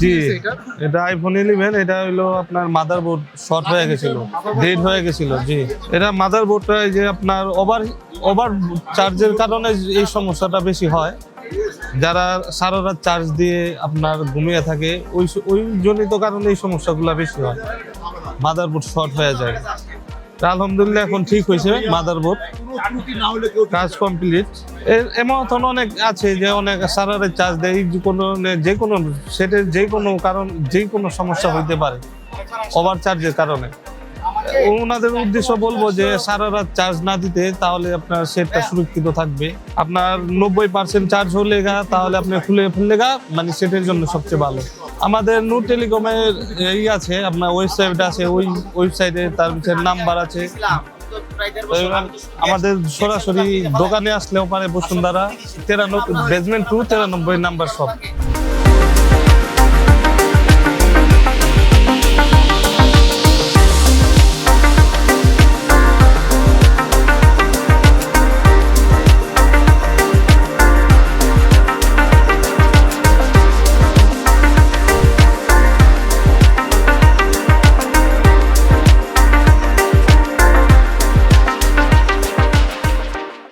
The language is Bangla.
জি, এটা আইফোন 11। এটা হলো আপনার মাদারবোর্ড শর্ট হয়ে গেছিল, ডেড হয়ে গেছিল। জি, এটা মাদারবোর্ডটা যে আপনার ওভার ওভার চার্জের কারণে এই সমস্যাটা বেশি হয়। যারা সারা রাত চার্জ দিয়ে আপনার ঘুমিয়ে থাকে ওই জনিত কারণে এই সমস্যাগুলো বেশি হয়, মাদারবোর্ড শর্ট হয়ে যায়। তা আলহামদুলিল্লাহ এখন ঠিক হয়েছে মাদারবোর্ড, কাজ কমপ্লিট। এমন অনেক আছে যে অনেক সারা রাত চার্জ দেয়, যে কোনো সেটের যে কোনো কারণ যে কোনো সমস্যা হইতে পারে ওভার চার্জের কারণে। ওনাদের উদ্দেশ্য বলবো যে সারা রাত চার্জ না দিতে, তাহলে আপনার সেটটা সুরক্ষিত থাকবে। আপনার 90% চার্জ হলে তাহলে আপনি খুলে ফেললে মানে সেটের জন্য সবচেয়ে ভালো। আমাদের নূর টেলিকমের আছে, আপনার ওয়েবসাইট আছে, ওই ওয়েবসাইটে তার পিছনে নাম্বার আছে। আমাদের সরাসরি দোকানে আসলেও পারে, বসুন্ধরা 93 বেসমেন্ট 2 93 নাম্বার শপ।